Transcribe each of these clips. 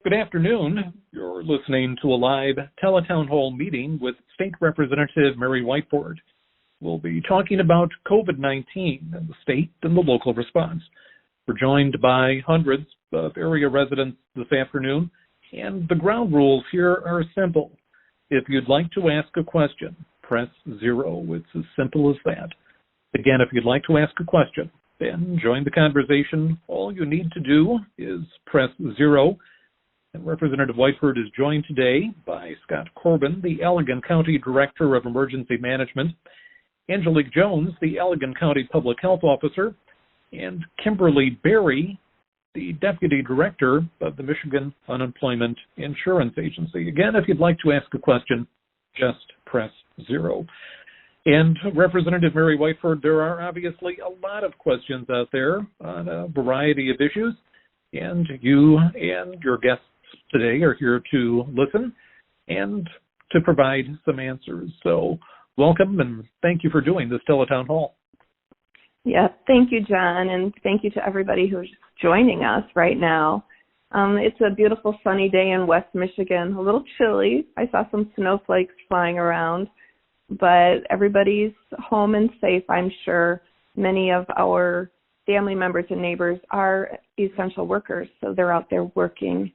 Good afternoon. You're listening to a live Tele-Townhall meeting with State Representative Mary Whiteford. We'll be talking about COVID-19 and the state and the local response. We're joined by hundreds of area residents this afternoon, and the ground rules here are simple. If you'd like to ask a question, press 0. It's as simple as that. Again, if you'd like to ask a question, then join the conversation. All you need to do is press 0. And Representative Whiteford is joined today by Scott Corbin, the Allegan County Director of Emergency Management, Angelique Jones, the Allegan County Public Health Officer, and Kimberly Berry, the Deputy Director of the Michigan Unemployment Insurance Agency. Again, if you'd like to ask a question, just press 0. And Representative Mary Whiteford, there are obviously a lot of questions out there on a variety of issues, and you and your guests today are here to listen and to provide some answers. So welcome and thank you for doing this Tele-Town Hall. Yeah, thank you, John, and thank you to everybody who's joining us right now. It's a beautiful sunny day in West Michigan, a little chilly. I saw some snowflakes flying around, but everybody's home and safe, I'm sure. Many of our family members and neighbors are essential workers, so they're out there working.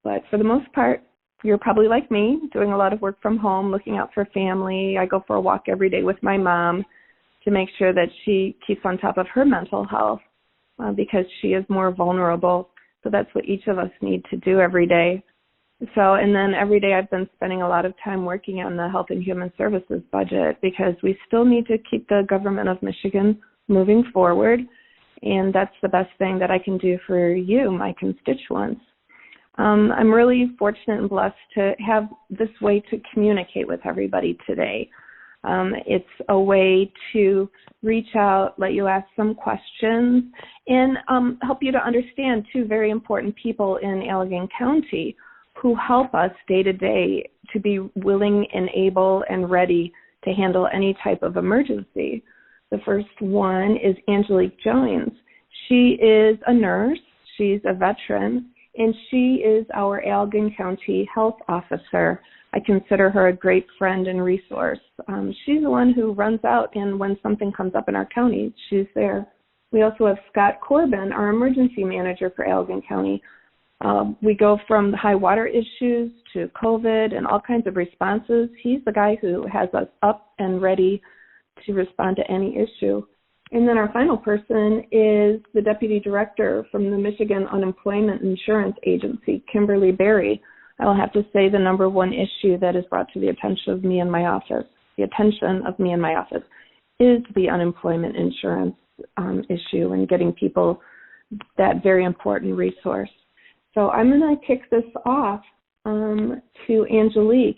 But for the most part, you're probably like me, doing a lot of work from home, looking out for family. I go for a walk every day with my mom to make sure that she keeps on top of her mental health because she is more vulnerable. So that's what each of us need to do every day. And then every day I've been spending a lot of time working on the Health and Human Services budget because we still need to keep the government of Michigan moving forward. And that's the best thing that I can do for you, my constituents. I'm really fortunate and blessed to have this way to communicate with everybody today. It's a way to reach out, let you ask some questions, and help you to understand two very important people in Allegan County who help us day to day to be willing and able and ready to handle any type of emergency. The first one is Angelique Jones. She is a nurse, she's a veteran, and she is our Allegan County Health Officer. I consider her a great friend and resource. She's the one who runs out, and when something comes up in our county, she's there. We also have Scott Corbin, our emergency manager for Allegan County. We go from the high water issues to COVID and all kinds of responses. He's the guy who has us up and ready to respond to any issue. And then our final person is the Deputy Director from the Michigan Unemployment Insurance Agency, Kimberly Berry. I will have to say the number one issue that is brought to the attention of me and my office, is the unemployment insurance issue and getting people that very important resource. So I'm going to kick this off to Angelique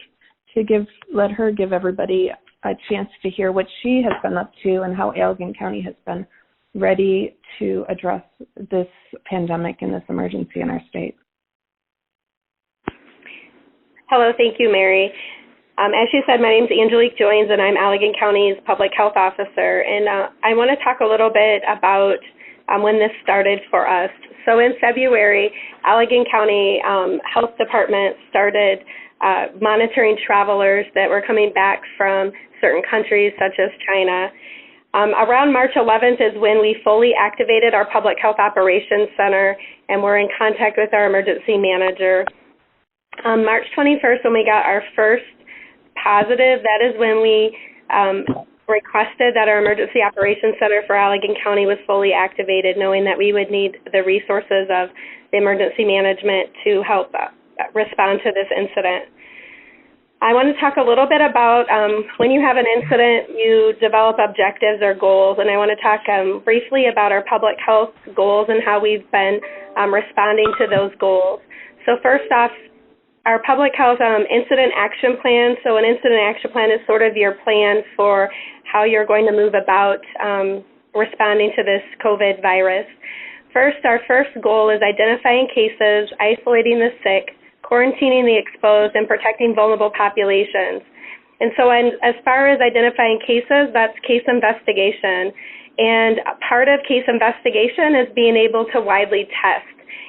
to let her give everybody a chance to hear what she has been up to and how Allegan County has been ready to address this pandemic and this emergency in our state. Hello, thank you, Mary. As you said, my name is Angelique Jones, and I'm Allegan County's Public Health Officer. And I want to talk a little bit about when this started for us. So in February, Allegan County Health Department started monitoring travelers that were coming back from certain countries such as China. Around March 11th is when we fully activated our Public Health Operations Center, and we're in contact with our emergency manager. March 21st, when we got our first positive, that is when we requested that our Emergency Operations Center for Allegan County was fully activated, knowing that we would need the resources of the emergency management to help respond to this incident. I want to talk a little bit about when you have an incident, you develop objectives or goals, and I want to talk briefly about our public health goals and how we've been responding to those goals. So first off, our public health incident action plan. So an incident action plan is sort of your plan for how you're going to move about responding to this COVID virus. First, our first goal is identifying cases, isolating the sick, quarantining the exposed, and protecting vulnerable populations. And so as far as identifying cases, that's case investigation. And part of case investigation is being able to widely test.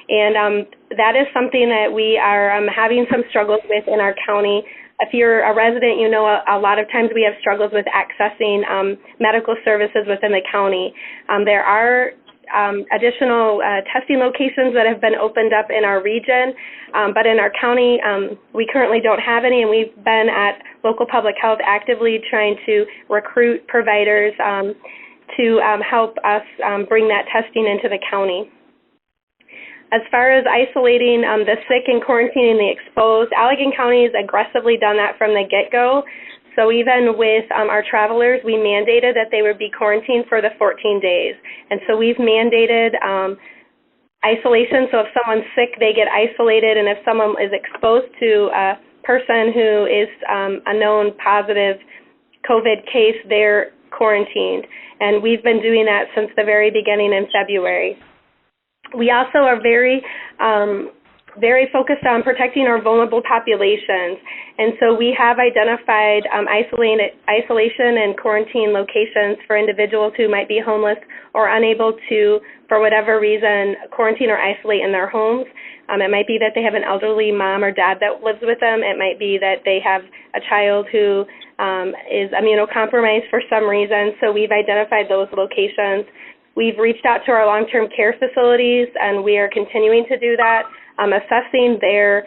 And that is something that we are having some struggles with in our county. If you're a resident, you know a lot of times we have struggles with accessing medical services within the county. There are additional testing locations that have been opened up in our region, but in our county, we currently don't have any, and we've been at local public health actively trying to recruit providers to help us bring that testing into the county. As far as isolating the sick and quarantining the exposed, Allegan County has aggressively done that from the get-go. So even with our travelers, we mandated that they would be quarantined for the 14 days. And so we've mandated isolation. So if someone's sick, they get isolated. And if someone is exposed to a person who is a known positive COVID case, they're quarantined. And we've been doing that since the very beginning in February. We also are very focused on protecting our vulnerable populations, and so we have identified isolation and quarantine locations for individuals who might be homeless or unable to, for whatever reason, quarantine or isolate in their homes. It might be that they have an elderly mom or dad that lives with them. It might be that they have a child who is immunocompromised for some reason, so we've identified those locations. We've reached out to our long-term care facilities, and we are continuing to do that, assessing their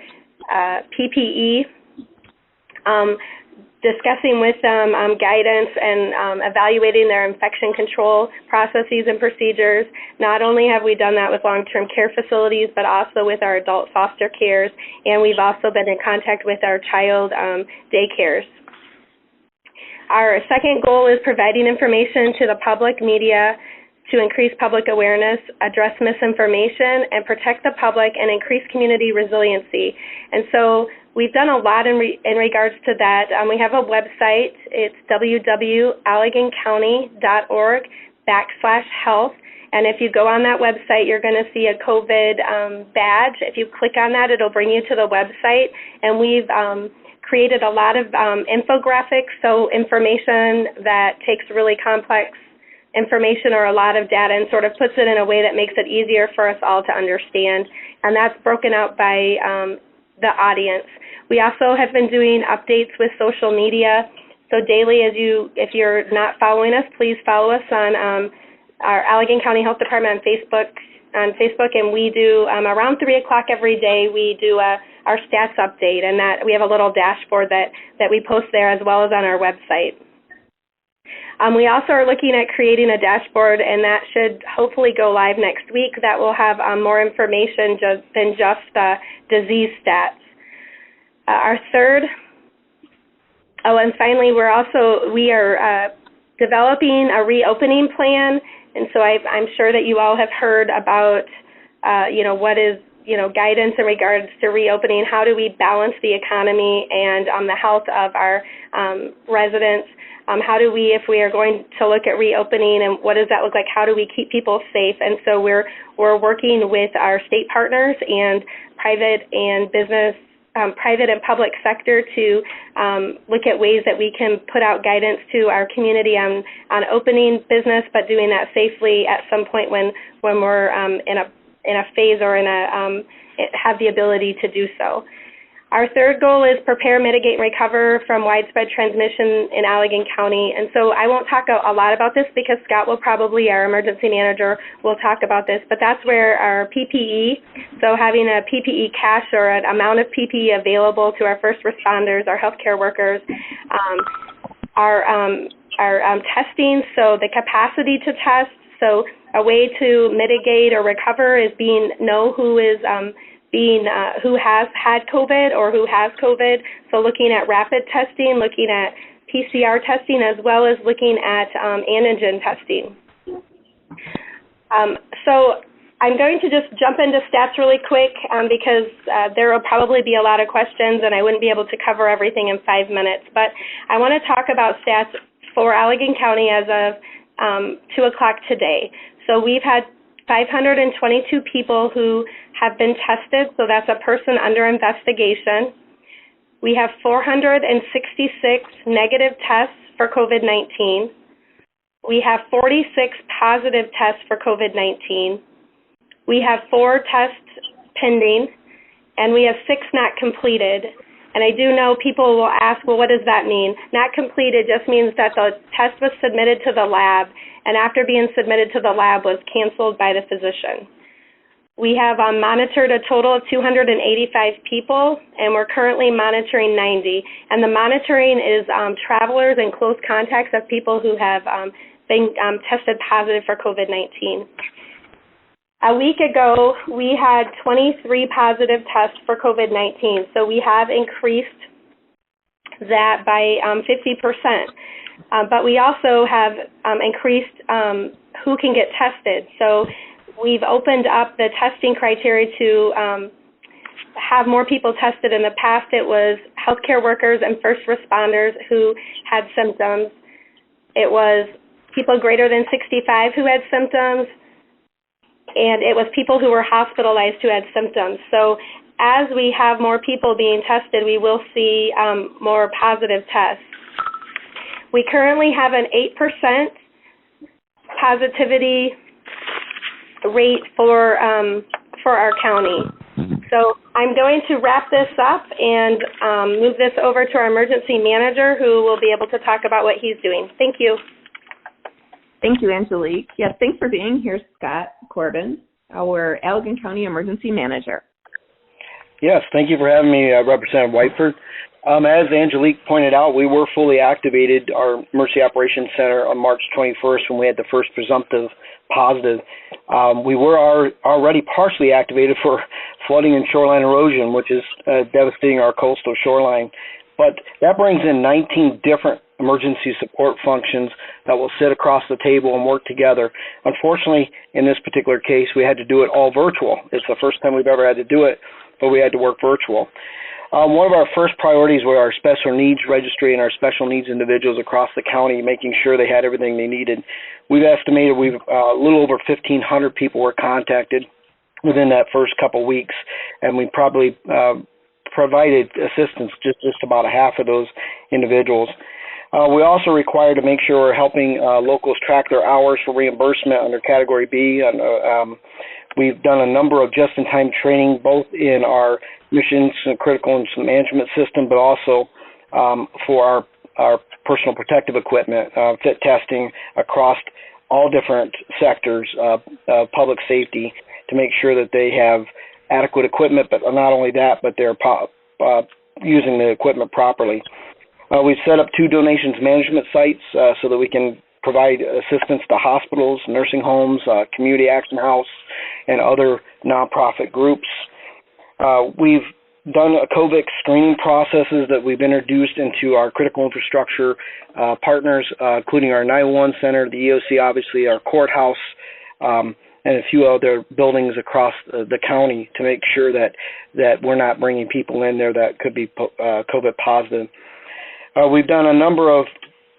PPE, discussing with them guidance and evaluating their infection control processes and procedures. Not only have we done that with long-term care facilities, but also with our adult foster cares, and we've also been in contact with our child daycares. Our second goal is providing information to the public media to increase public awareness, address misinformation, and protect the public and increase community resiliency. And so we've done a lot in regards to that. We have a website. It's www.allegancounty.org/health. And if you go on that website, you're going to see a COVID badge. If you click on that, it'll bring you to the website. And we've created a lot of infographics, so information that takes really complex information or a lot of data and sort of puts it in a way that makes it easier for us all to understand, and that's broken out by the audience. We also have been doing updates with social media, so daily, if you're not following us, please follow us on our Allegan County Health Department on Facebook, and we do around 3 o'clock every day, we do our stats update, and that we have a little dashboard that we post there as well as on our website. We also are looking at creating a dashboard, and that should hopefully go live next week. That will have more information than just disease stats. Our third, and finally, we are developing a reopening plan, and so I'm sure that you all have heard about, what is, guidance in regards to reopening. How do we balance the economy and the health of our residents? How do we, if we are going to look at reopening, and what does that look like? How do we keep people safe? And so we're working with our state partners and private and public sector to look at ways that we can put out guidance to our community on opening business, but doing that safely at some point when we're in a phase or have the ability to do so. Our third goal is prepare, mitigate, and recover from widespread transmission in Allegan County. And so I won't talk a lot about this because Scott will probably, our emergency manager, will talk about this, but that's where our PPE, so having a PPE cache or an amount of PPE available to our first responders, our healthcare workers, our testing, so the capacity to test, so a way to mitigate or recover is know who has had COVID or who has COVID. So looking at rapid testing, looking at PCR testing, as well as looking at antigen testing. So I'm going to just jump into stats really quick because there will probably be a lot of questions and I wouldn't be able to cover everything in 5 minutes. But I want to talk about stats for Allegan County as of 2 o'clock today. So we've had 522 people who have been tested, so that's a person under investigation. We have 466 negative tests for COVID-19. We have 46 positive tests for COVID-19. We have 4 tests pending, and we have 6 not completed. And I do know people will ask, well, what does that mean? Not completed just means that the test was submitted to the lab, and after being submitted to the lab was canceled by the physician. We have monitored a total of 285 people, and we're currently monitoring 90. And the monitoring is travelers and close contacts of people who have been tested positive for COVID-19. A week ago, we had 23 positive tests for COVID-19, so we have increased that by 50%. But we also have increased who can get tested. So we've opened up the testing criteria to have more people tested. In the past, it was healthcare workers and first responders who had symptoms. It was people greater than 65 who had symptoms, and it was people who were hospitalized who had symptoms. So as we have more people being tested, we will see more positive tests. We currently have an 8% positivity rate for our county. So I'm going to wrap this up and move this over to our emergency manager, who will be able to talk about what he's doing. Thank you. Thank you, Angelique. Yes, thanks for being here, Scott Corbin, our Allegan County Emergency Manager. Yes, thank you for having me, Representative Whiteford. As Angelique pointed out, we were fully activated, our Emergency Operations Center, on March 21st when we had the first presumptive positive. We were already partially activated for flooding and shoreline erosion, which is devastating our coastal shoreline. But that brings in 19 different emergency support functions that will sit across the table and work together. Unfortunately, in this particular case, we had to do it all virtual. It's the first time we've ever had to do it, but we had to work virtual. One of our first priorities were our special needs registry and our special needs individuals across the county, making sure they had everything they needed. We've estimated a little over 1,500 people were contacted within that first couple weeks, and we probably provided assistance just about a half of those individuals. We also require to make sure we're helping locals track their hours for reimbursement under Category B. We've done a number of just-in-time training, both in our missions and critical incident management system, but also for our personal protective equipment, fit testing across all different sectors of public safety to make sure that they have adequate equipment, but not only that, but they're using the equipment properly. We've set up 2 donations management sites so that we can provide assistance to hospitals, nursing homes, community action house, and other nonprofit groups. We've done a COVID screening processes that we've introduced into our critical infrastructure partners, including our 911 center, the EOC, obviously our courthouse, and a few other buildings across the county to make sure that we're not bringing people in there that could be COVID positive. We've done a number of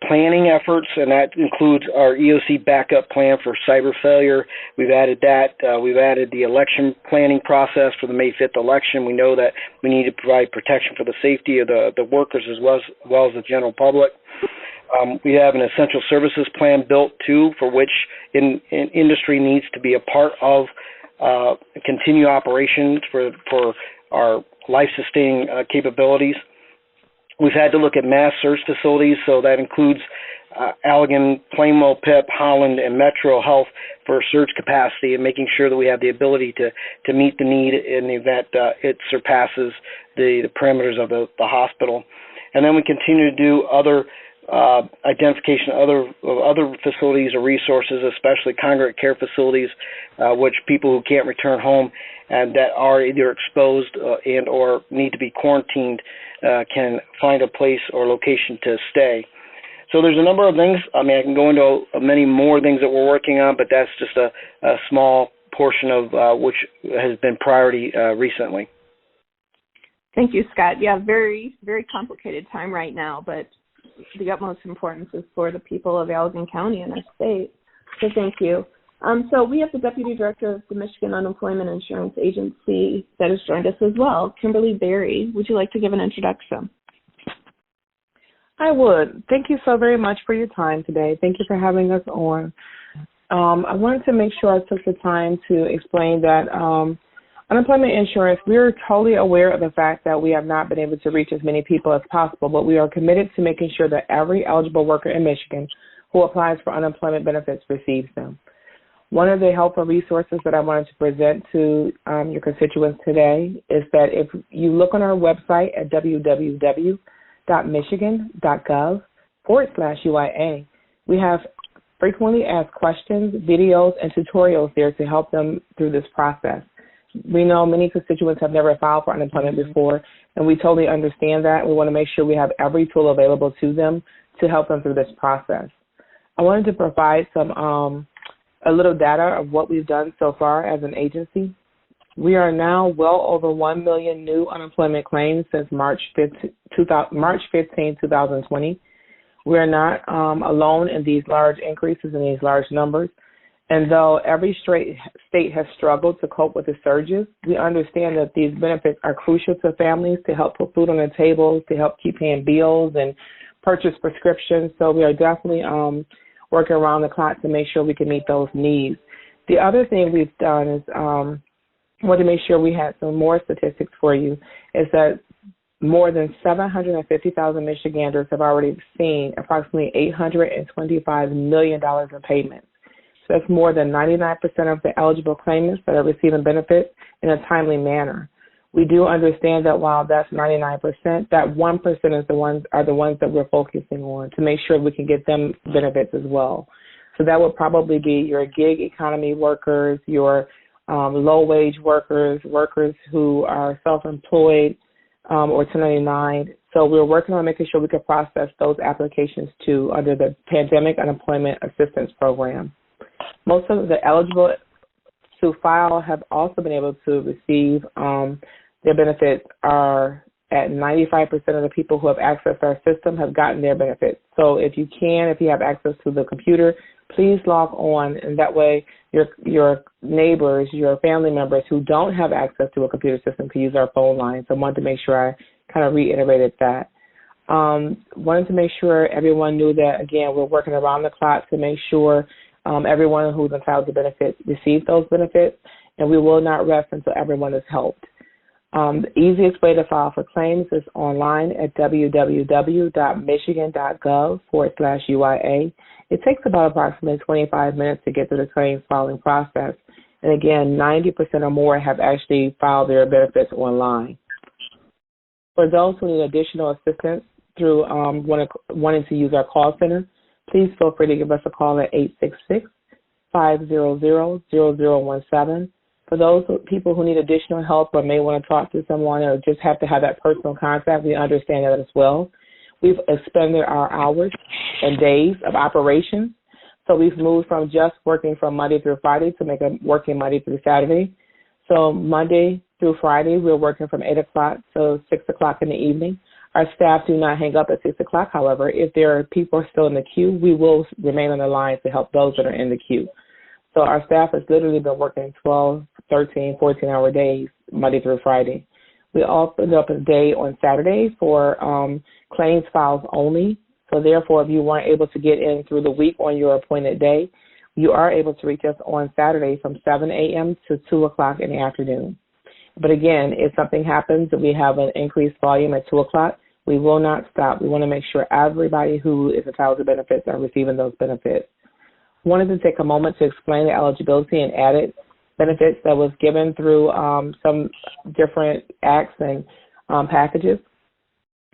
planning efforts, and that includes our EOC backup plan for cyber failure. We've added that. We've added the election planning process for the May 5th election. We know that we need to provide protection for the safety of the workers as well as the general public. We have an essential services plan built, too, for which industry needs to be a part of continue operations for our life-sustaining capabilities. We've had to look at mass surge facilities, so that includes Allegan, Plainwell, PIP, Holland, and Metro Health for surge capacity and making sure that we have the ability to meet the need in the event it surpasses the parameters of the hospital. And then we continue to do other identification of other facilities or resources, especially congregate care facilities, which people who can't return home and that are either exposed and or need to be quarantined can find a place or location to stay. So there's a number of things. I mean, I can go into many more things that we're working on, but that's just a small portion of which has been priority recently. Thank you, Scott. Yeah, very, very complicated time right now, but the utmost importance is for the people of Allegan County and our state. So thank you. So we have the Deputy Director of the Michigan Unemployment Insurance Agency that has joined us as well, Kimberly Berry. Would you like to give an introduction? I would. Thank you so very much for your time today. Thank you for having us on. I wanted to make sure I took the time to explain that unemployment insurance, we're totally aware of the fact that we have not been able to reach as many people as possible, but we are committed to making sure that every eligible worker in Michigan who applies for unemployment benefits receives them. One of the helpful resources that I wanted to present to your constituents today is that if you look on our website at www.michigan.gov/UIA, we have frequently asked questions, videos, and tutorials there to help them through this process. We know many constituents have never filed for unemployment before, and we totally understand that. We want to make sure we have every tool available to them to help them through this process. I wanted to provide some a little data of what we've done so far as an agency. We are now well over 1 million new unemployment claims since March 15, 2020. We are not alone in these large increases in these large numbers. And though every state has struggled to cope with the surges, we understand that these benefits are crucial to families to help put food on the table, to help keep paying bills and purchase prescriptions. So we are definitely working around the clock to make sure we can meet those needs. The other thing we've done is want to make sure we had some more statistics for you, is that more than 750,000 Michiganders have already seen approximately $825 million in payments. So that's more than 99% of the eligible claimants that are receiving benefits in a timely manner. We do understand that while that's 99%, that 1% are the ones that we're focusing on to make sure we can get them benefits as well. So that would probably be your gig economy workers, your low-wage workers, workers who are self-employed or 1099. So we're working on making sure we can process those applications too under the Pandemic Unemployment Assistance Program. Most of the eligible to file have also been able to receive their benefits. Are at 95% of the people who have accessed our system have gotten their benefits. So if you have access to the computer, please log on, and that way your neighbors, your family members who don't have access to a computer system can use our phone line. So I wanted to make sure I kind of reiterated that. Wanted to make sure everyone knew that, again, we're working around the clock to make sure everyone who's entitled to benefits receives those benefits, and we will not rest until everyone is helped. The easiest way to file for claims is online at www.michigan.gov/UIA. It takes about approximately 25 minutes to get through the claims filing process. And again, 90% or more have actually filed their benefits online. For those who need additional assistance through wanting to use our call center, please feel free to give us a call at 866-500-0017. For those people who need additional help or may want to talk to someone or just have to have that personal contact, we understand that as well. We've expanded our hours and days of operations. So we've moved from just working from Monday through Friday to make a working Monday through Saturday. So Monday through Friday, we're working from 8 o'clock to 6 o'clock in the evening. Our staff do not hang up at 6 o'clock. However, if there are people still in the queue, we will remain on the line to help those that are in the queue. So our staff has literally been working 12, 13, 14-hour days, Monday through Friday. We opened up a day on Saturday for claims files only. So therefore, if you weren't able to get in through the week on your appointed day, you are able to reach us on Saturday from 7 a.m. to 2 o'clock in the afternoon. But again, if something happens and we have an increased volume at 2 o'clock, we will not stop. We want to make sure everybody who is entitled to benefits are receiving those benefits. Wanted to take a moment to explain the eligibility and added benefits that was given through some different acts and packages.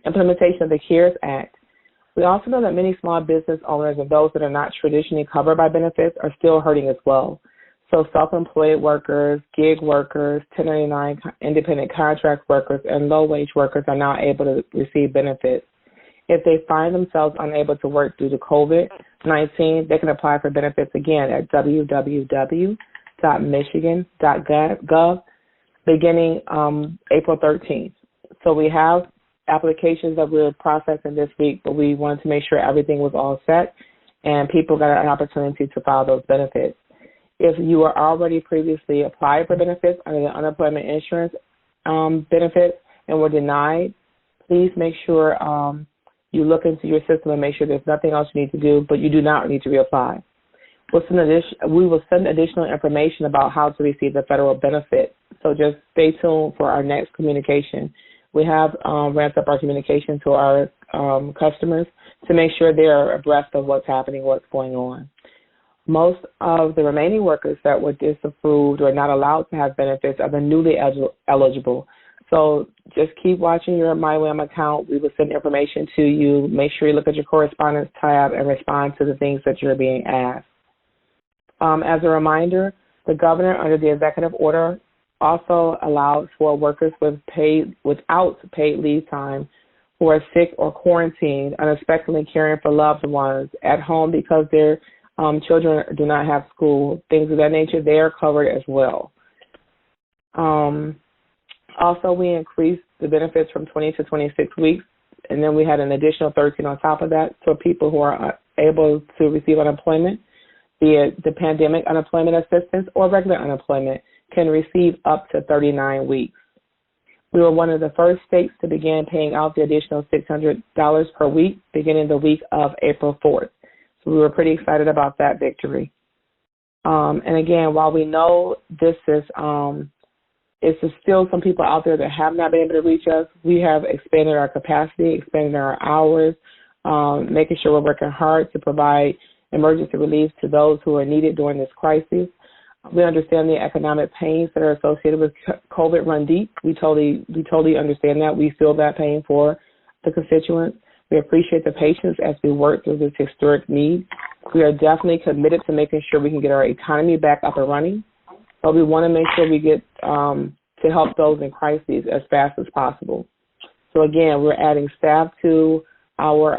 Implementation of the CARES Act. We also know that many small business owners and those that are not traditionally covered by benefits are still hurting as well. So self-employed workers, gig workers, 1099 independent contract workers, and low-wage workers are now able to receive benefits. If they find themselves unable to work due to COVID-19, they can apply for benefits again at www.michigan.gov beginning April 13th. So we have applications that we're processing this week, but we wanted to make sure everything was all set and people got an opportunity to file those benefits. If you are already previously applied for benefits under the unemployment insurance benefits and were denied, please make sure you look into your system and make sure there's nothing else you need to do, but you do not need to reapply. we will send additional information about how to receive the federal benefit. So just stay tuned for our next communication. We have ramped up our communication to our customers to make sure they are abreast of what's happening, what's going on. Most of the remaining workers that were disapproved or not allowed to have benefits are the newly eligible. So just keep watching your MyWAM account. We will send information to you. Make sure you look at your correspondence tab and respond to the things that you're being asked. As a reminder, the governor, under the executive order, also allows for workers without paid leave time who are sick or quarantined, unexpectedly caring for loved ones at home because their children do not have school, things of that nature. They are covered as well. Also, we increased the benefits from 20 to 26 weeks, and then we had an additional 13 on top of that for people who are able to receive unemployment, be it the pandemic unemployment assistance or regular unemployment, can receive up to 39 weeks. We were one of the first states to begin paying out the additional $600 per week beginning the week of April 4th. So we were pretty excited about that victory. And again, while we know this is still some people out there that have not been able to reach us, we have expanded our capacity, expanded our hours, making sure we're working hard to provide emergency relief to those who are needed during this crisis. We understand the economic pains that are associated with COVID run deep. We totally understand that. We feel that pain for the constituents. We appreciate the patience as we work through this historic need. We are definitely committed to making sure we can get our economy back up and running, but we want to make sure we get to help those in crises as fast as possible. So again, we're adding staff to our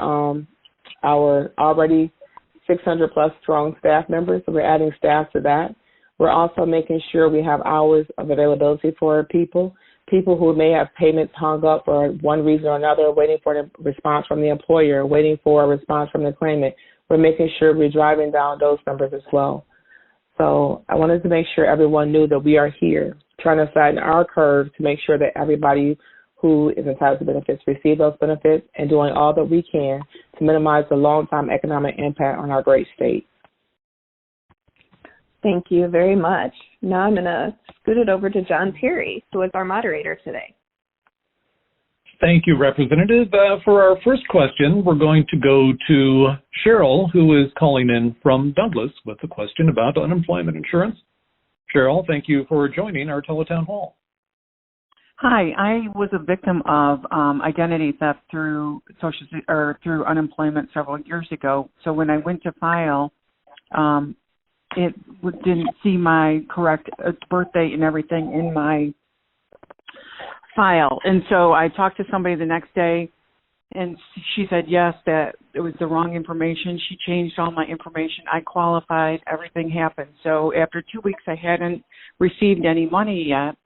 already 600 plus strong staff members. So we're adding staff to that. We're also making sure we have hours of availability for people who may have payments hung up for one reason or another, waiting for a response from the employer, waiting for a response from the claimant. We're making sure we're driving down those numbers as well. So I wanted to make sure everyone knew that we are here, trying to flatten our curve to make sure that everybody who is entitled to benefits receive those benefits, and doing all that we can to minimize the long-term economic impact on our great state. Thank you very much. Now I'm going to scoot it over to John Perry, who is our moderator today. Thank you, Representative. For our first question, we're going to go to Cheryl, who is calling in from Douglas with a question about unemployment insurance. Cheryl, thank you for joining our Tele-Townhall. Hi, I was a victim of identity theft through through unemployment several years ago. So when I went to file, it didn't see my correct birth date and everything in my file. And so I talked to somebody the next day, and she said, yes, that it was the wrong information. She changed all my information. I qualified. Everything happened. So after 2 weeks, I hadn't received any money yet.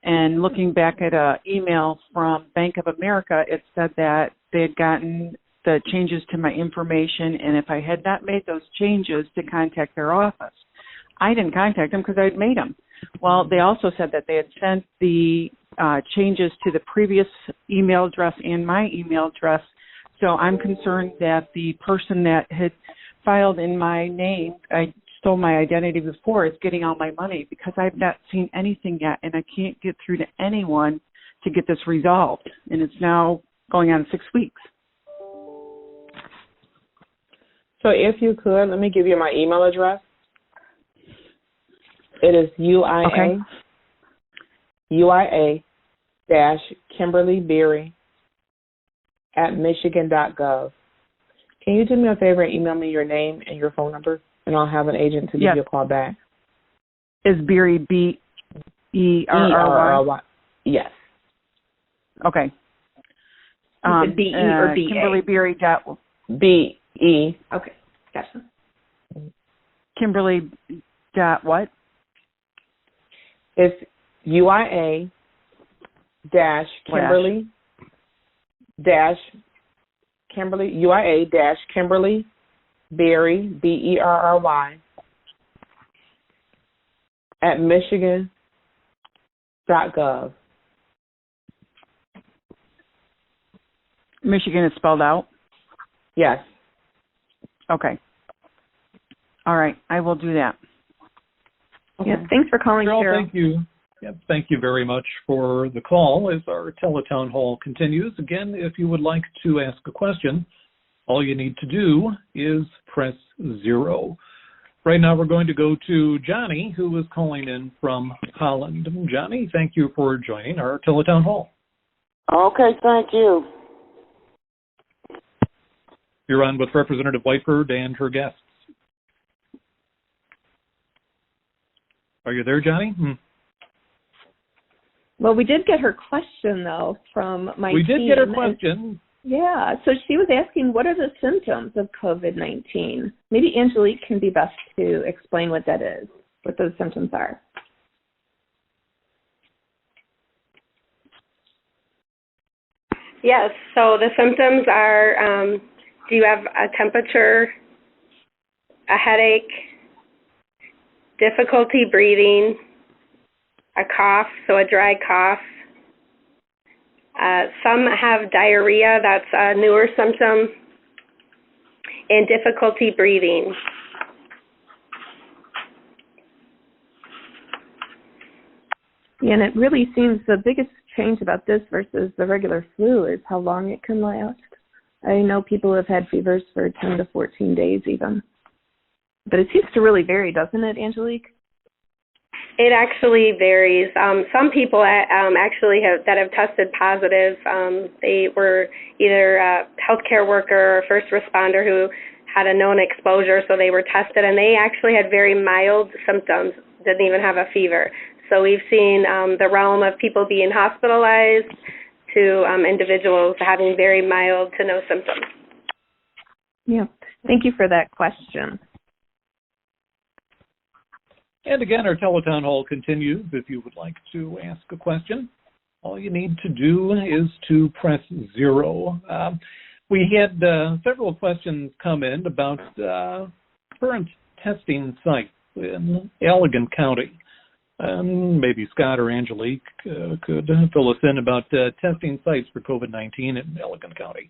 And looking back at an email from Bank of America, it said that they had gotten the changes to my information, and if I had not made those changes, to contact their office. I didn't contact them because I had made them. Well, they also said that they had sent the changes to the previous email address and my email address. So I'm concerned that the person that had filed in my name, I stole my identity before, is getting all my money, because I've not seen anything yet, and I can't get through to anyone to get this resolved. And it's now going on 6 weeks. So if you could, let me give you my email address. It is UIA-KimberlyBeery@michigan.gov. Can you do me a favor and email me your name and your phone number, and I'll have an agent to give you a call back? Is Beery B-E-R-R-Y? Yes. Okay. Is it B-E or B-A? KimberlyBeery. B-E. Okay, gotcha. Kimberly dot what? It's UIA-Kimberly UIA-Kimberly Berry, B-E-R-R-Y, at Michigan.gov. Michigan is spelled out? Yes. Okay. All right, I will do that. Okay. Yeah, thanks for calling, Cheryl. Cheryl. Thank you. Yep, thank you very much for the call as our Tele-Town Hall continues. Again, if you would like to ask a question, all you need to do is press 0. Right now we're going to go to Johnny, who is calling in from Holland. Johnny, thank you for joining our Tele-Town Hall. Okay, thank you. You're on with Representative Whiteford and her guests. Are you there, Johnny? Well, we did get her question, though, from my team. We did get her question. Yeah, so she was asking, what are the symptoms of COVID-19? Maybe Angelique can be best to explain what that is, what those symptoms are. Yes, so the symptoms are, do you have a temperature, a headache, difficulty breathing, a cough, so a dry cough. Some have diarrhea, that's a newer symptom, and difficulty breathing. Yeah, and it really seems the biggest change about this versus the regular flu is how long it can last. I know people have had fevers for 10 to 14 days even. But it seems to really vary, doesn't it, Angelique? It actually varies. Some people actually that have tested positive, they were either a healthcare worker or first responder who had a known exposure, so they were tested, and they actually had very mild symptoms, didn't even have a fever. So we've seen the realm of people being hospitalized to individuals having very mild to no symptoms. Yeah, thank you for that question. And again, our Tele-Town Hall continues. If you would like to ask a question, all you need to do is to press 0. We had several questions come in about current testing sites in Allegan County. Maybe Scott or Angelique could fill us in about testing sites for COVID-19 in Allegan County.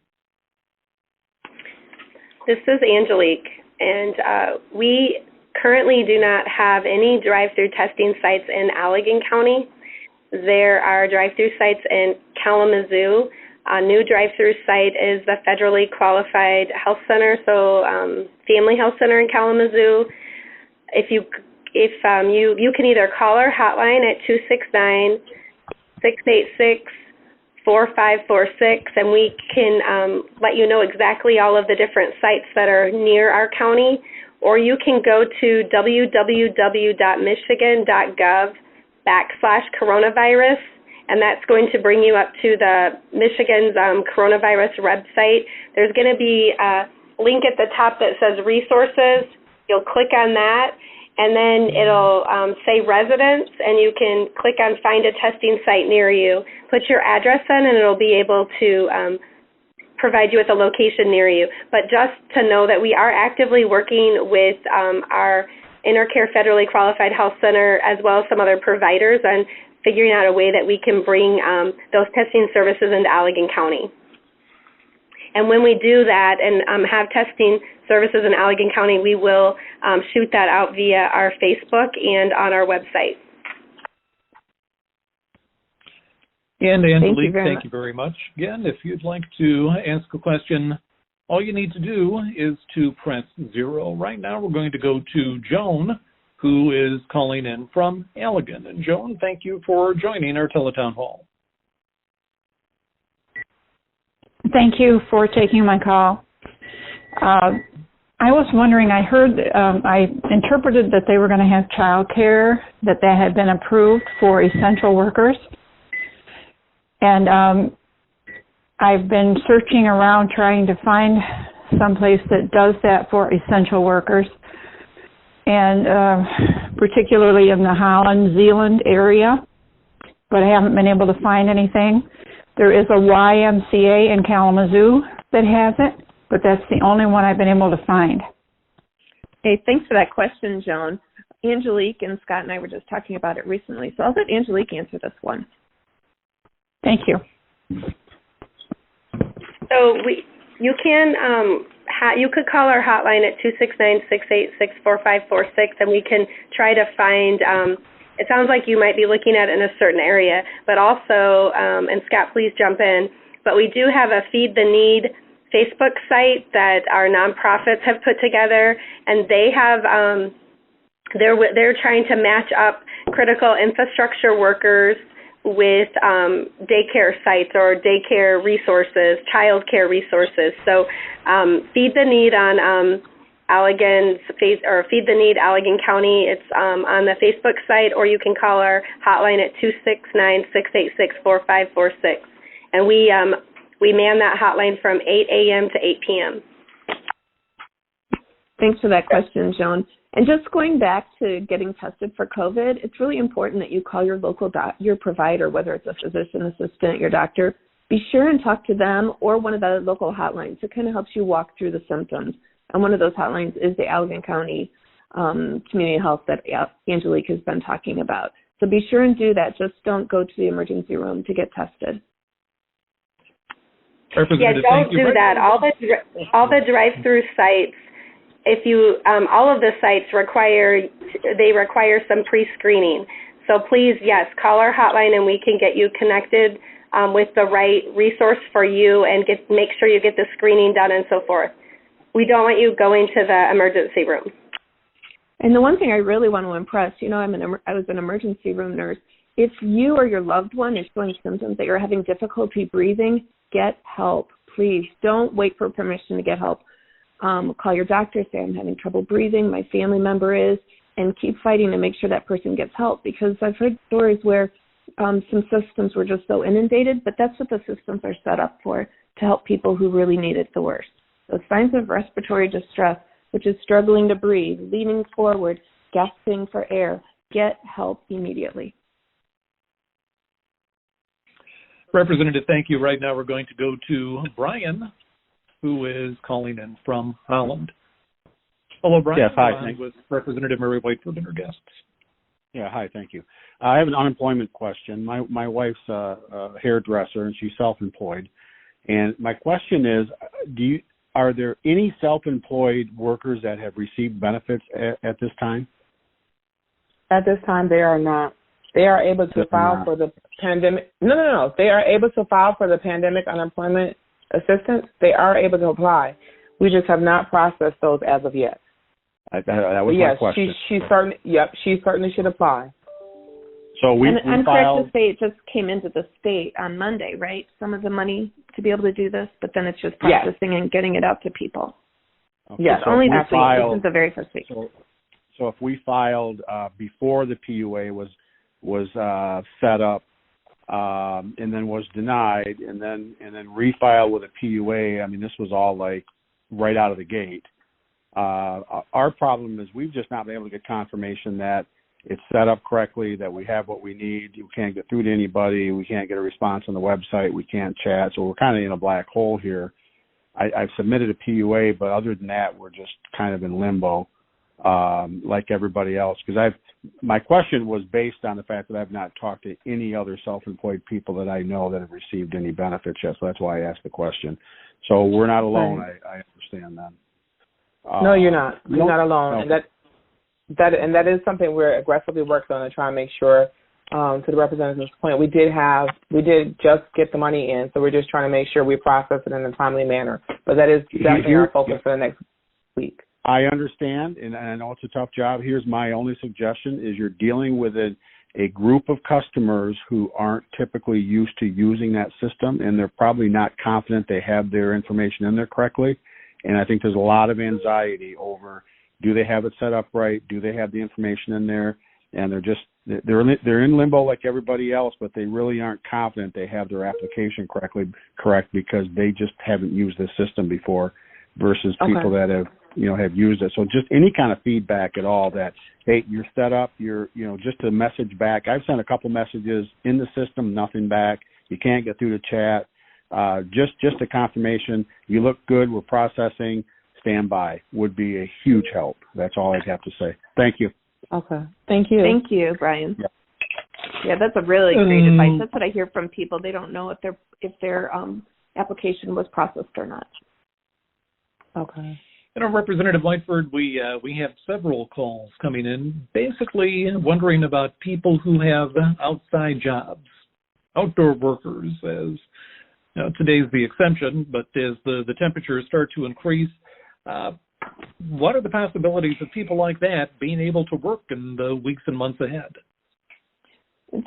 This is Angelique, and we currently do not have any drive-through testing sites in Allegan County. There are drive-through sites in Kalamazoo. A new drive-through site is the federally qualified health center, so Family Health Center in Kalamazoo. If you can either call our hotline at 269-686-4546, and we can let you know exactly all of the different sites that are near our county. Or you can go to www.michigan.gov/coronavirus, and that's going to bring you up to the Michigan's coronavirus website. There's going to be a link at the top that says resources. You'll click on that, and then it'll say residents, and you can click on find a testing site near you. Put your address in, and it'll be able to provide you with a location near you. But just to know that we are actively working with our Intercare Federally Qualified Health Center as well as some other providers on figuring out a way that we can bring those testing services into Allegan County. And when we do that and have testing services in Allegan County, we will shoot that out via our Facebook and on our website. And Angelique, thank you very much. Again, if you'd like to ask a question, all you need to do is to press 0. Right now we're going to go to Joan, who is calling in from Allegan. And Joan, thank you for joining our Tele-Town Hall. Thank you for taking my call. I was wondering, I heard, I interpreted that they were going to have child care, that had been approved for essential workers. And I've been searching around trying to find someplace that does that for essential workers, and particularly in the Holland, Zeeland area, but I haven't been able to find anything. There is a YMCA in Kalamazoo that has it, but that's the only one I've been able to find. Hey, thanks for that question, Joan. Angelique and Scott and I were just talking about it recently, so I'll let Angelique answer this one. Thank you. So you can you could call our hotline at 269-686-4546, and we can try to find, it sounds like you might be looking at it in a certain area, but also, and Scott, please jump in, but we do have a Feed the Need Facebook site that our nonprofits have put together, and they have, they're trying to match up critical infrastructure workers with daycare sites or daycare resources, child care resources. So Feed the Need on Allegan's or Feed the Need Allegan County. It's on the Facebook site, or you can call our hotline at 269-686-4546. And we man that hotline from 8 a.m. to 8 p.m. Thanks for that question, Joan. And just going back to getting tested for COVID, it's really important that you call your local your provider, whether it's a physician assistant, your doctor. Be sure and talk to them or one of the local hotlines. It kind of helps you walk through the symptoms. And one of those hotlines is the Allegan County Community Health that Angelique has been talking about. So be sure and do that. Just don't go to the emergency room to get tested. Yeah, don't do that. All the drive-through sites, if you, all of the sites require some pre-screening. So please, yes, call our hotline and we can get you connected with the right resource for you and make sure you get the screening done and so forth. We don't want you going to the emergency room. And the one thing I really want to impress, I was an emergency room nurse. If you or your loved one is showing symptoms that you're having difficulty breathing, get help. Please don't wait for permission to get help. Call your doctor, say, I'm having trouble breathing, my family member is, and keep fighting to make sure that person gets help, because I've heard stories where some systems were just so inundated, but that's what the systems are set up for, to help people who really need it the worst. So signs of respiratory distress, which is struggling to breathe, leaning forward, gasping for air, get help immediately. Representative, thank you. Right now we're going to go to Brian, who is calling in from Holland. Hello, Brian. Yes, hi. With Representative Mary Whiteford and her guests. Yeah, hi, thank you. I have an unemployment question. My wife's a hairdresser, and she's self-employed. And my question is, are there any self-employed workers that have received benefits at this time? At this time, they are not. They are able to file for the pandemic. No. They are able to file for the pandemic unemployment assistance. They are able to apply. We just have not processed those as of yet. That was my question. She certainly should apply. So I'm correct to say it just came into the state on Monday, right? Some of the money to be able to do this, but then it's just processing and getting it out to people. Okay, yes, so only this week. This is the very first week. So if we filed before the PUA was set up and then was denied and then refiled with a PUA, I mean, this was all like right out of the gate. Our problem is we've just not been able to get confirmation that it's set up correctly, that we have what we need. We can't get through to anybody. We can't get a response on the website. We can't chat. So we're kind of in a black hole here. I've submitted a PUA, but other than that, we're just kind of in limbo like everybody else. Because my question was based on the fact that I've not talked to any other self-employed people that I know that have received any benefits yet. So that's why I asked the question. So we're not alone. Right. I understand that. No, you're not. You're not alone. No. And that is something we're aggressively working on to try and make sure, to the representative's point, we did just get the money in, so we're just trying to make sure we process it in a timely manner. But that is definitely our focus for the next week. I understand, and I know it's a tough job. Here's my only suggestion is you're dealing with a group of customers who aren't typically used to using that system, and they're probably not confident they have their information in there correctly. And I think there's a lot of anxiety over, do they have it set up right? Do they have the information in there? And they're in limbo like everybody else, but they really aren't confident they have their application correct because they just haven't used this system before versus people that have used it. So just any kind of feedback at all that, hey, you're set up, just a message back. I've sent a couple messages in the system, nothing back. You can't get through the chat. Just a confirmation. You look good. We're processing. Stand by would be a huge help. That's all I'd have to say. Thank you. Okay. Thank you. Thank you, Brian. Yeah, that's a really great advice. That's what I hear from people. They don't know if their application was processed or not. Okay. And Representative Whiteford, we have several calls coming in, basically wondering about people who have outside jobs, outdoor workers. As today's the exception, but as the temperatures start to increase, what are the possibilities of people like that being able to work in the weeks and months ahead?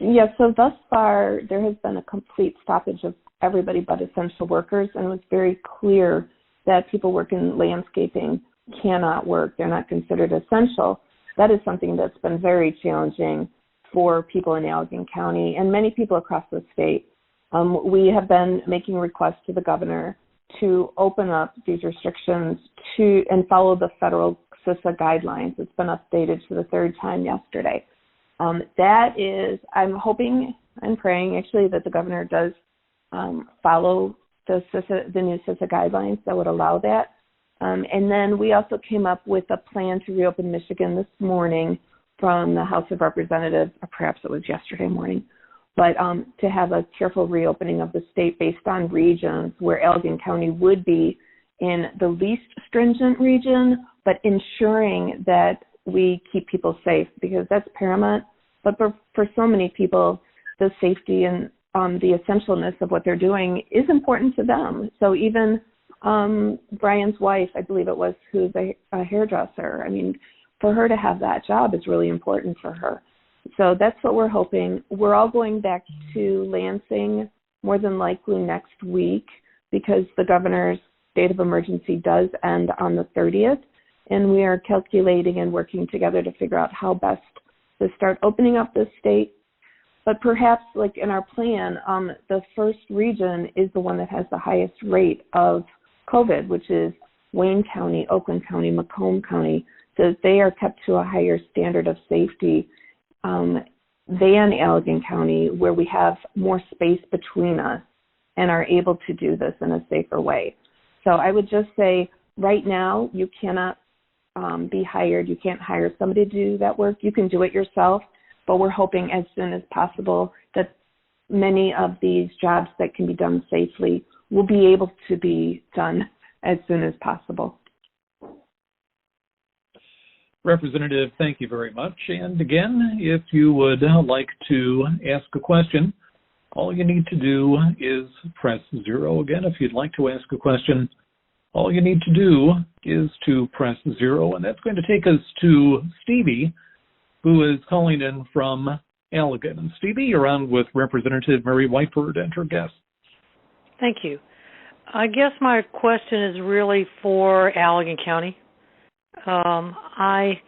Yeah, so thus far there has been a complete stoppage of everybody but essential workers, and it was very clear that people working landscaping cannot work. They're not considered essential. That is something that's been very challenging for people in Allegan County and many people across the state. We have been making requests to the governor to open up these restrictions and follow the federal CISA guidelines. It's been updated for the third time yesterday. That is, I'm hoping and praying actually that the governor does follow the new CISA guidelines that would allow that. And then we also came up with a plan to reopen Michigan this morning from the House of Representatives, or perhaps it was yesterday morning, but to have a careful reopening of the state based on regions, where Allegan County would be in the least stringent region, but ensuring that we keep people safe, because that's paramount. But for so many people, the safety and the essentialness of what they're doing is important to them. So even Brian's wife, I believe it was, who's a hairdresser, I mean, for her to have that job is really important for her. So that's what we're hoping. We're all going back to Lansing more than likely next week, because the governor's state of emergency does end on the 30th. And we are calculating and working together to figure out how best to start opening up the state. But perhaps, like in our plan, the first region is the one that has the highest rate of COVID, which is Wayne County, Oakland County, Macomb County, so that they are kept to a higher standard of safety than Allegan County, where we have more space between us and are able to do this in a safer way. So I would just say right now you cannot be hired. You can't hire somebody to do that work. You can do it yourself, but we're hoping as soon as possible that many of these jobs that can be done safely will be able to be done as soon as possible. Representative, thank you very much. And again, if you would like to ask a question, all you need to do is press 0. Again, if you'd like to ask a question, all you need to do is to press 0, and that's going to take us to Stevie, who is calling in from Allegan. And Stevie, you're on with Representative Mary Whiteford and her guest. Thank you. I guess my question is really for Allegan County. I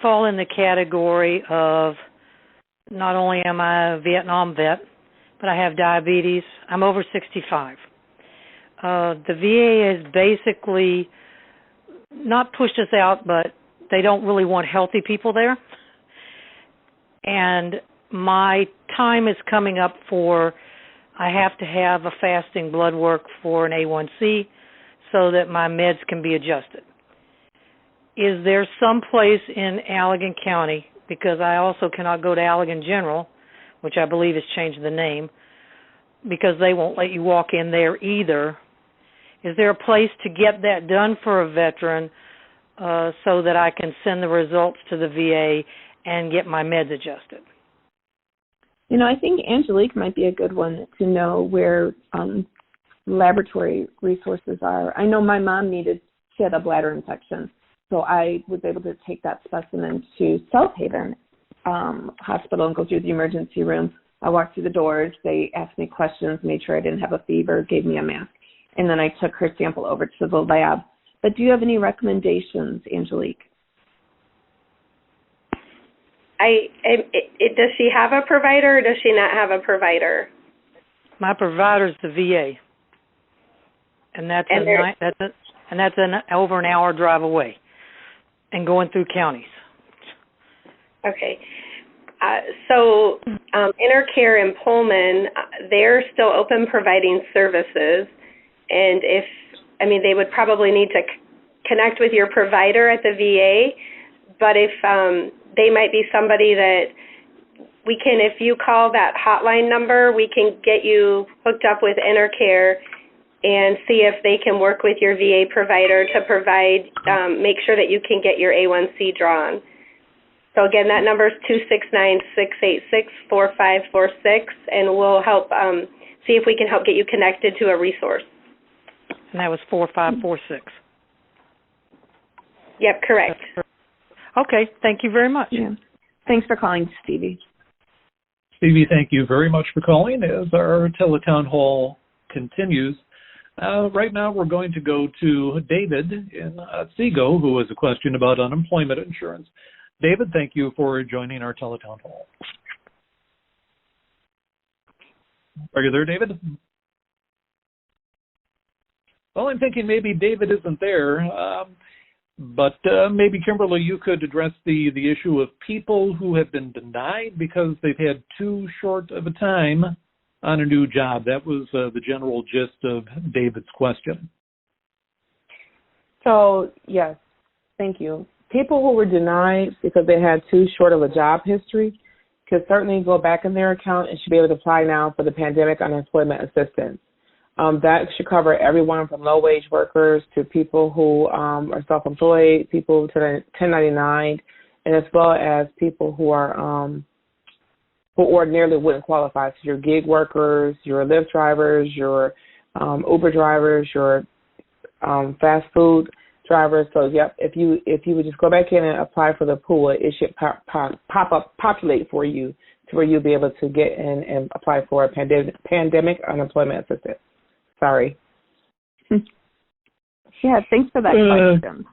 fall in the category of not only am I a Vietnam vet, but I have diabetes. I'm over 65. The VA has basically not pushed us out, but they don't really want healthy people there. And my time is coming up for, I have to have a fasting blood work for an A1C so that my meds can be adjusted. Is there some place in Allegan County, because I also cannot go to Allegan General, which I believe has changed the name, because they won't let you walk in there either. Is there a place to get that done for a veteran so that I can send the results to the VA and get my meds adjusted? You know, I think Angelique might be a good one to know where laboratory resources are. I know my mom she had a bladder infection, so I was able to take that specimen to South Haven Hospital and go through the emergency room. I walked through the doors. They asked me questions, made sure I didn't have a fever, gave me a mask, and then I took her sample over to the lab. But do you have any recommendations, Angelique? Does she have a provider or does she not have a provider? My provider is the VA, and that's over an hour drive away, and going through counties. Okay. So Intercare in Pullman, they're still open providing services, and they would probably need to connect with your provider at the VA, but if they might be somebody that if you call that hotline number, we can get you hooked up with Intercare and see if they can work with your VA provider to provide, make sure that you can get your A1C drawn. So again, that number is 269-686-4546, and we'll help see if we can help get you connected to a resource. And that was 4546. Yep, correct. Okay, thank you very much. Yeah. Thanks for calling, Stevie. Stevie, thank you very much for calling as our Tele-Townhall continues. Right now we're going to go to David in Otsego, who has a question about unemployment insurance. David, thank you for joining our Tele-Townhall. Are you there, David? Well, I'm thinking maybe David isn't there, but maybe, Kimberly, you could address the issue of people who have been denied because they've had too short of a time on a new job. That was the general gist of David's question. So, yes, thank you. People who were denied because they had too short of a job history could certainly go back in their account and should be able to apply now for the pandemic unemployment assistance. That should cover everyone from low-wage workers to people who are self-employed, people to 1099, and as well as people who are who ordinarily wouldn't qualify. So your gig workers, your Lyft drivers, your Uber drivers, your fast food drivers. So, yep, if you would just go back in and apply for the pool, it should populate for you to where you'll be able to get in and apply for a pandemic unemployment assistance. Sorry. Yeah, thanks for that question.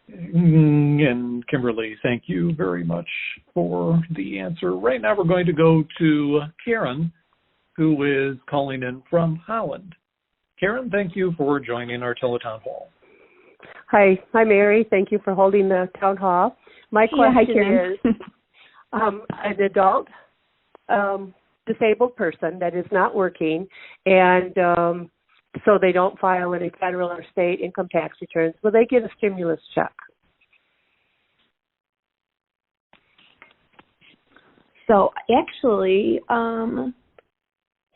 And Kimberly, thank you very much for the answer. Right now we're going to go to Karen, who is calling in from Holland. Karen, thank you for joining our Tele-Townhall. Hi, Mary. Thank you for holding the town hall. My question is, an adult disabled person that is not working, and so they don't file any federal or state income tax returns, will they get a stimulus check? So actually,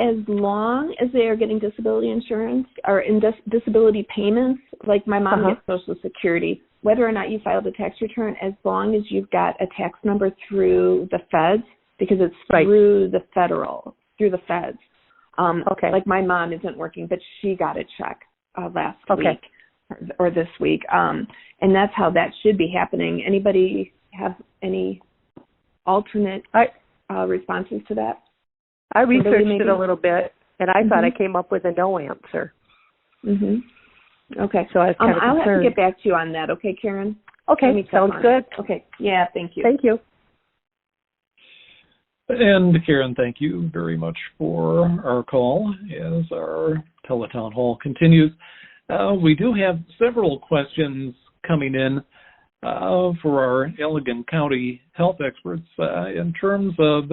as long as they are getting disability insurance or disability payments, like my mom gets Social Security, whether or not you filed a tax return, as long as you've got a tax number through the feds, because it's through the feds. Like my mom isn't working, but she got a check last week or this week. And that's how that should be happening. Anybody have any alternate responses to that? I researched it a little bit, and I thought I came up with a no answer. Okay. So I was kind of I'll concerned. have to get back to you on that, okay, Karen? Okay, sounds good. Okay, yeah, thank you. Thank you. And Karen, thank you very much for our call as our Tele-Townhall continues. We do have several questions coming in for our Allegan County health experts in terms of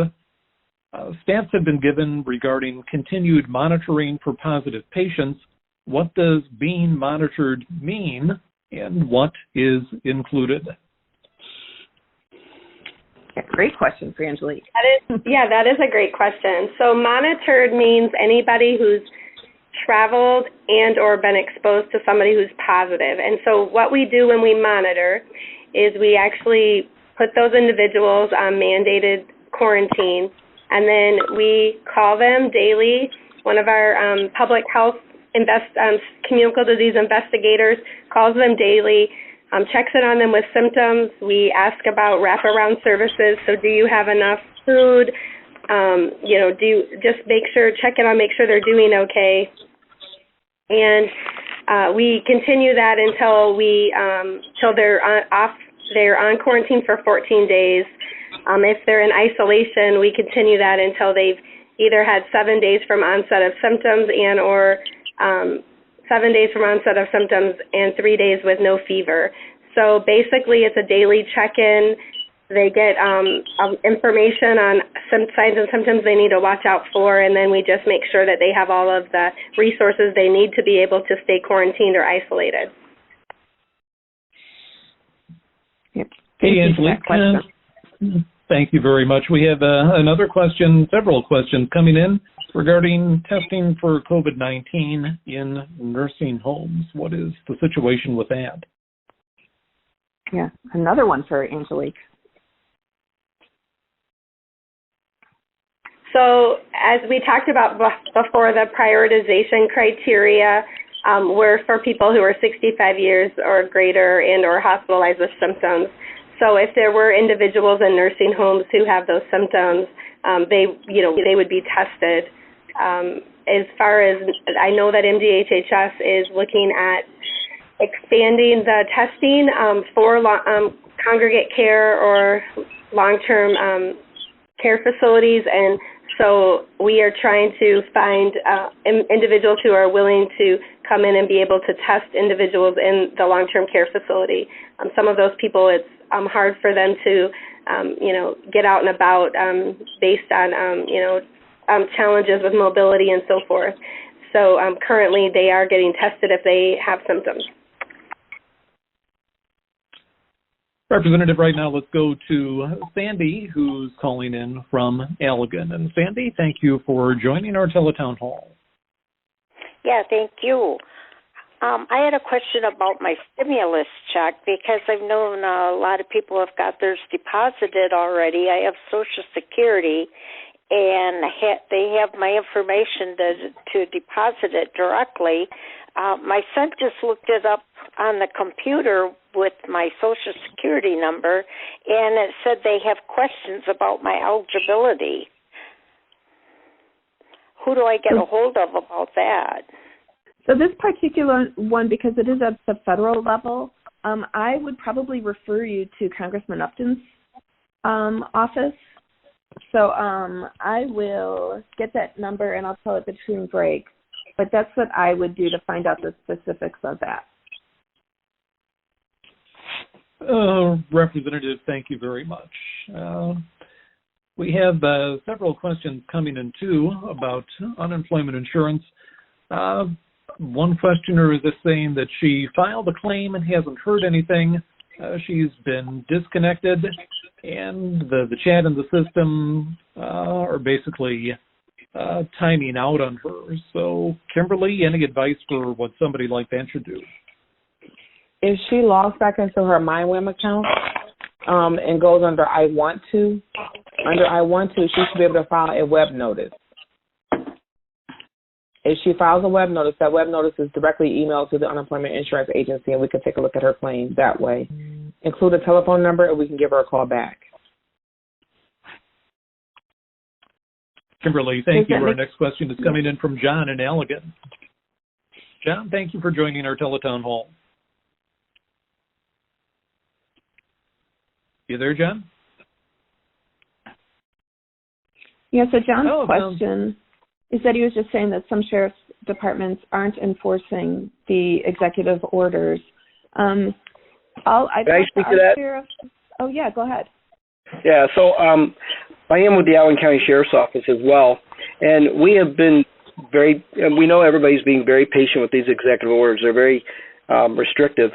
stats have been given regarding continued monitoring for positive patients. What does being monitored mean, and what is included? Yeah, great question for Angelique. That is a great question. So monitored means anybody who's traveled and or been exposed to somebody who's positive. And so what we do when we monitor is we actually put those individuals on mandated quarantine, and then we call them daily. One of our public health communicable disease investigators calls them daily, checks in on them with symptoms. We ask about wraparound services. So do you have enough food? Do you just check in on, make sure they're doing okay. And we continue that until they're on quarantine for 14 days. If they're in isolation, we continue that until they've either had 7 days from onset of symptoms and 7 days from onset of symptoms and 3 days with no fever. So basically it's a daily check-in. They get information on some signs and symptoms they need to watch out for, and then we just make sure that they have all of the resources they need to be able to stay quarantined or isolated. Yep. Hey, Angelique, thank you very much. We have several questions coming in regarding testing for COVID-19 in nursing homes. What is the situation with that? Yeah, another one for Angelique. So as we talked about before, the prioritization criteria were for people who are 65 years or greater and or hospitalized with symptoms. So if there were individuals in nursing homes who have those symptoms, they would be tested. As far as I know, that MDHHS is looking at expanding the testing for congregate care or long-term care facilities, and so we are trying to find individuals who are willing to come in and be able to test individuals in the long-term care facility. Some of those people, it's hard for them to, get out and about based on, challenges with mobility and so forth. So currently they are getting tested if they have symptoms. Representative, right now let's go to Sandy, who's calling in from Allegan. And Sandy, thank you for joining our Tele-Townhall. Yeah, thank you. I had a question about my stimulus check because I've known a lot of people have got theirs deposited already. I have Social Security, and they have my information to deposit it directly. My son just looked it up on the computer with my Social Security number, and it said they have questions about my eligibility. Who do I get a hold of about that? So this particular one, because it is at the federal level, I would probably refer you to Congressman Upton's office. So I will get that number and I'll tell it between breaks. But that's what I would do to find out the specifics of that. Representative, thank you very much. We have several questions coming in too about unemployment insurance. One questioner is just saying that she filed a claim and hasn't heard anything. She's been disconnected, and the chat and the system are basically timing out on her. So, Kimberly, any advice for what somebody like that should do? If she logs back into her MyWim account and goes under I Want To, she should be able to file a web notice. If she files a web notice, that web notice is directly emailed to the Unemployment Insurance Agency, and we can take a look at her claim that way. Include a telephone number, and we can give her a call back. Kimberly, thank you. Our next question is coming in from John in Allegan. John, thank you for joining our Tele-Townhall. You there, John? Yeah, so John's question is that he was just saying that some sheriff's departments aren't enforcing the executive orders. Can I speak to that? Sheriff. Oh, yeah, go ahead. Yeah, so I am with the Allen County Sheriff's Office as well, and we have been we know everybody's being very patient with these executive orders. They're very restrictive.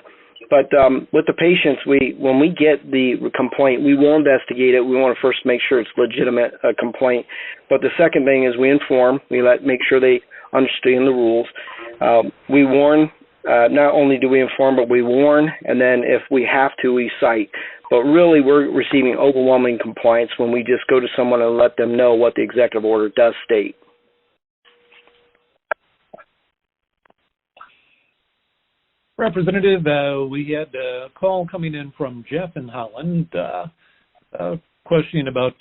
But with the patients, when we get the complaint, we will investigate it. We want to first make sure it's legitimate complaint. But the second thing is we inform. Make sure they understand the rules. We warn. Not only do we inform, but we warn. And then if we have to, we cite. But really, we're receiving overwhelming compliance when we just go to someone and let them know what the executive order does state. Representative, we had a call coming in from Jeff in Holland, questioning about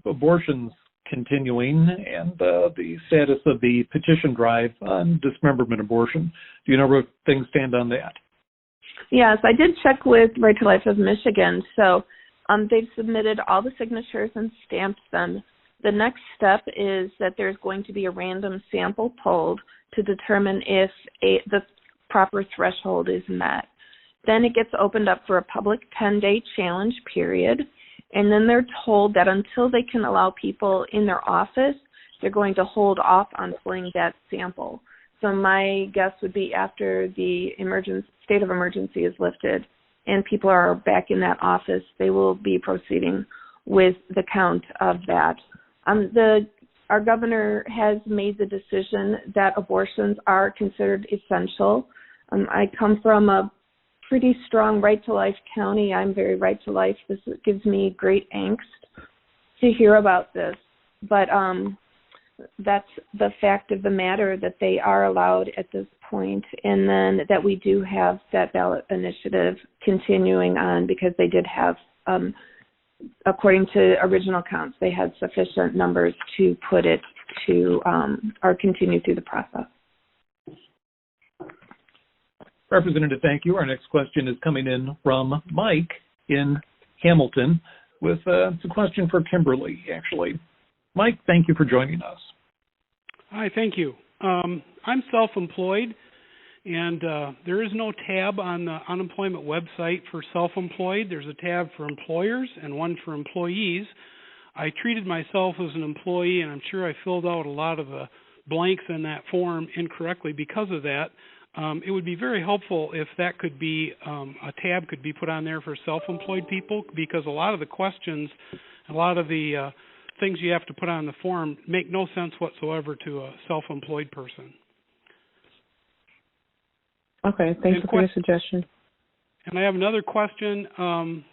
abortions continuing and the status of the petition drive on dismemberment abortion. Do you know where things stand on that? Yes, I did check with Right to Life of Michigan. So they've submitted all the signatures and stamped them. The next step is that there's going to be a random sample pulled to determine if the proper threshold is met. Then it gets opened up for a public 10-day challenge period, and then they're told that until they can allow people in their office, they're going to hold off on pulling that sample. So my guess would be after the state of emergency is lifted and people are back in that office, they will be proceeding with the count of that. The our governor has made the decision that abortions are considered essential. I come from a pretty strong right-to-life county. I'm very right-to-life. This gives me great angst to hear about this. But that's the fact of the matter, that they are allowed at this point, and then that we do have that ballot initiative continuing on because they did have, according to original counts, they had sufficient numbers to put it to or continue through the process. Representative, thank you. Our next question is coming in from Mike in Hamilton with it's a question for Kimberly, actually. Mike, thank you for joining us. Hi, thank you. I'm self-employed, and there is no tab on the unemployment website for self-employed. There's a tab for employers and one for employees. I treated myself as an employee, and I'm sure I filled out a lot of the blanks in that form incorrectly because of that. It would be very helpful if that could be, a tab could be put on there for self-employed people, because a lot of the questions, a lot of the things you have to put on the form make no sense whatsoever to a self-employed person. Okay, thanks for your suggestion. And I have another question, and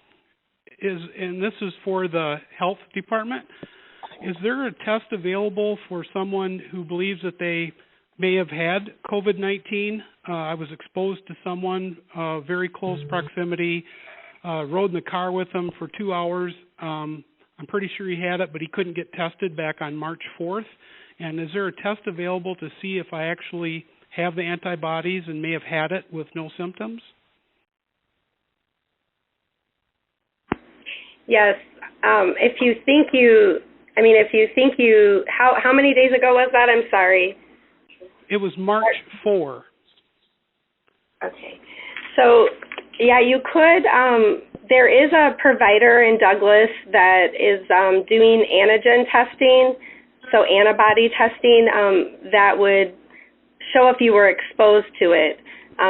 this is for the health department. Is there a test available for someone who believes that they may have had COVID-19? I was exposed to someone, very close proximity, rode in the car with them for 2 hours. I'm pretty sure he had it, but he couldn't get tested back on March 4th. And is there a test available to see if I actually have the antibodies and may have had it with no symptoms? Yes. If you think you, how many days ago was that? I'm sorry. It was March 4. Okay. So, yeah, you could, there is a provider in Douglas that is doing antigen testing, so antibody testing, that would show if you were exposed to it.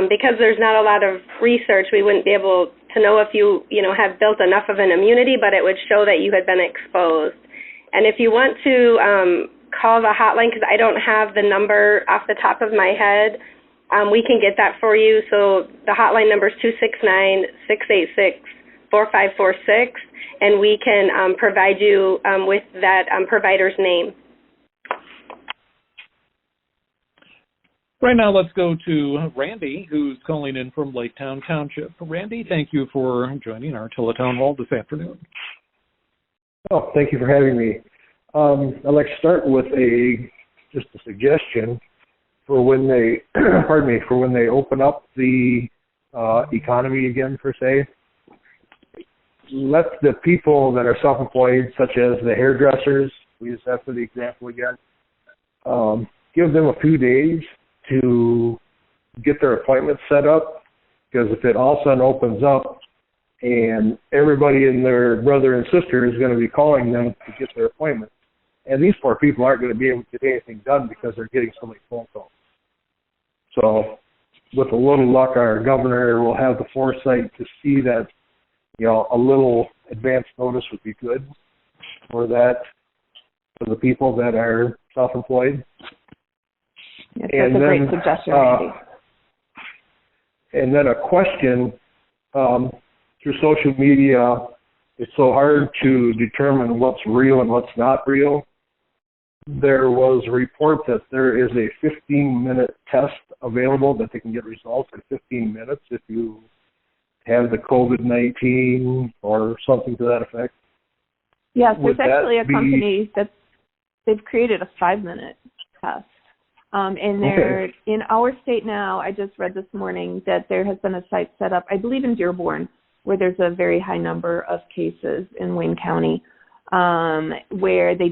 Because there's not a lot of research, we wouldn't be able to know if you have built enough of an immunity, but it would show that you had been exposed. And if you want to call the hotline, because I don't have the number off the top of my head, we can get that for you. So the hotline number is 269-686-4546, and we can provide you with that provider's name. Right now, let's go to Randy, who's calling in from Laketown Township. Randy, thank you for joining our Tele-Townhall this afternoon. Oh, thank you for having me. I'd like to start with just a suggestion for when they, for when they open up the economy again, per se. Let the people that are self-employed, such as the hairdressers, we use that for the example again, give them a few days to get their appointments set up, because if it all of a sudden opens up and everybody and their brother and sister is going to be calling them to get their appointments, and these poor people aren't going to be able to get anything done because they're getting so many phone calls. So with a little luck, our governor will have the foresight to see that, a little advance notice would be good for that, for the people that are self-employed. Yes, that's a great suggestion, Randy. And then a question, through social media, it's so hard to determine what's real and what's not real. There was a report that there is a 15-minute test available that they can get results in 15 minutes if you have the COVID-19 or something to that effect. Yes, there's actually a company they've created a 5-minute test. And they're in our state now. I just read this morning that there has been a site set up, I believe in Dearborn, where there's a very high number of cases in Wayne County, where they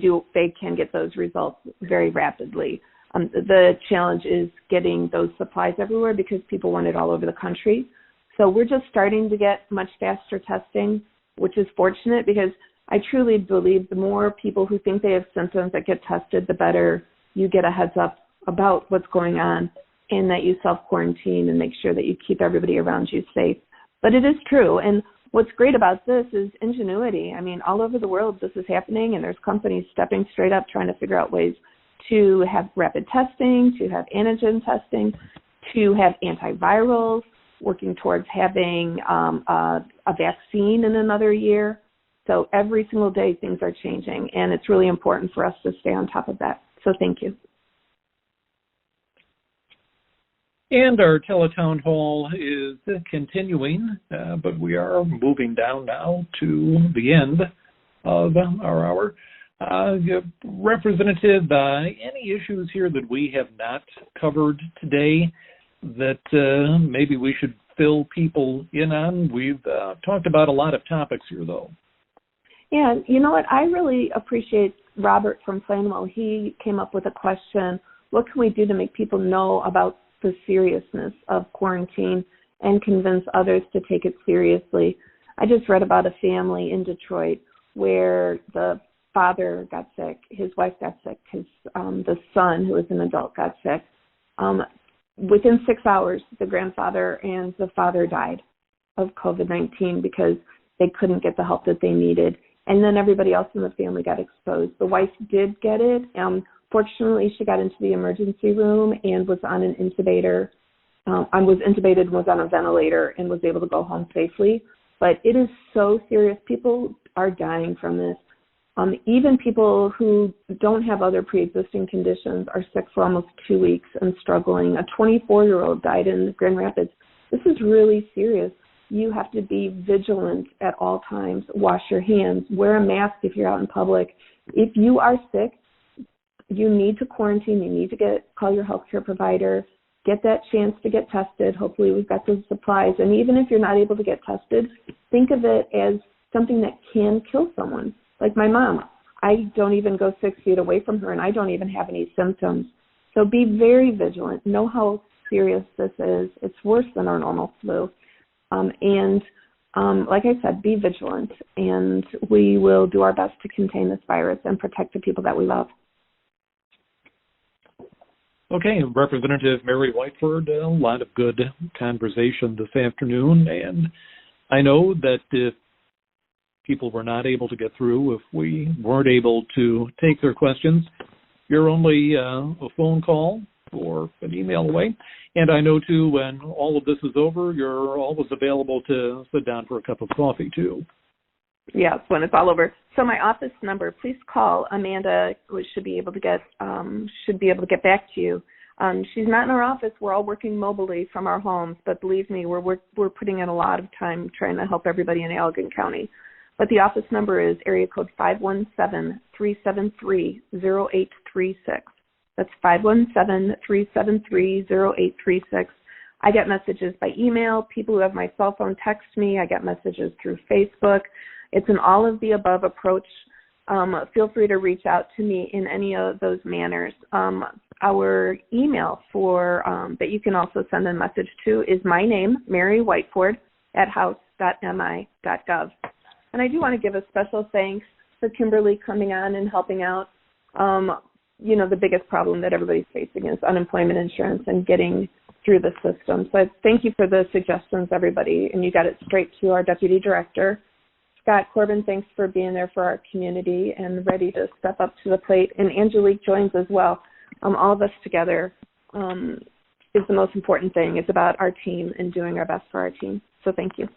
can get those results very rapidly. The challenge is getting those supplies everywhere because people want it all over the country. So we're just starting to get much faster testing, which is fortunate because I truly believe the more people who think they have symptoms that get tested, the better you get a heads up about what's going on and that you self-quarantine and make sure that you keep everybody around you safe. But it is true. And what's great about this is ingenuity. I mean, all over the world this is happening, and there's companies stepping straight up trying to figure out ways to have rapid testing, to have antigen testing, to have antivirals, working towards having a vaccine in another year. So every single day things are changing, and it's really important for us to stay on top of that. So thank you. And our Tele-Town Hall is continuing, but we are moving down now to the end of our hour. Representative, any issues here that we have not covered today that maybe we should fill people in on? We've talked about a lot of topics here, though. Yeah, you know what? I really appreciate Robert from Plainwell. He came up with a question, what can we do to make people know about the seriousness of quarantine and convince others to take it seriously? I just read about a family in Detroit where the father got sick, his wife got sick, the son, who was an adult, got sick. Within 6 hours, the grandfather and the father died of COVID-19 because they couldn't get the help that they needed. And then everybody else in the family got exposed. The wife did get it. Fortunately, she got into the emergency room and was on an incubator. Was intubated and was on a ventilator and was able to go home safely. But it is so serious. People are dying from this. Even people who don't have other pre-existing conditions are sick for almost 2 weeks and struggling. A 24-year-old died in Grand Rapids. This is really serious. You have to be vigilant at all times. Wash your hands. Wear a mask if you're out in public. If you are sick, you need to quarantine. You need to call your healthcare provider. Get that chance to get tested. Hopefully we've got those supplies. And even if you're not able to get tested, think of it as something that can kill someone. Like my mom, I don't even go 6 feet away from her, and I don't even have any symptoms. So be very vigilant. Know how serious this is. It's worse than our normal flu. Like I said, be vigilant, and we will do our best to contain this virus and protect the people that we love. Okay, Representative Mary Whiteford, a lot of good conversation this afternoon, and I know that if people were not able to get through, if we weren't able to take their questions, you're only a phone call or an email away. And I know, too, when all of this is over, you're always available to sit down for a cup of coffee, too. Yes, when it's all over. So my office number, please call. Amanda should be able to get back to you. She's not in our office. We're all working mobily from our homes, but believe me, we're putting in a lot of time trying to help everybody in Allegan County. But the office number is area code 517-373-0836. That's 517-373-0836. I get messages by email. People who have my cell phone text me. I get messages through Facebook. It's an all-of-the-above approach. Feel free to reach out to me in any of those manners. Our email that you can also send a message to is my name, Mary Whiteford, @house.mi.gov. And I do want to give a special thanks for Kimberly coming on and helping out. The biggest problem that everybody's facing is unemployment insurance and getting through the system. So thank you for the suggestions, everybody, and you got it straight to our Deputy Director. Scott Corbin, thanks for being there for our community and ready to step up to the plate. And Angelique joins as well. All of us together is the most important thing. It's about our team and doing our best for our team. So thank you.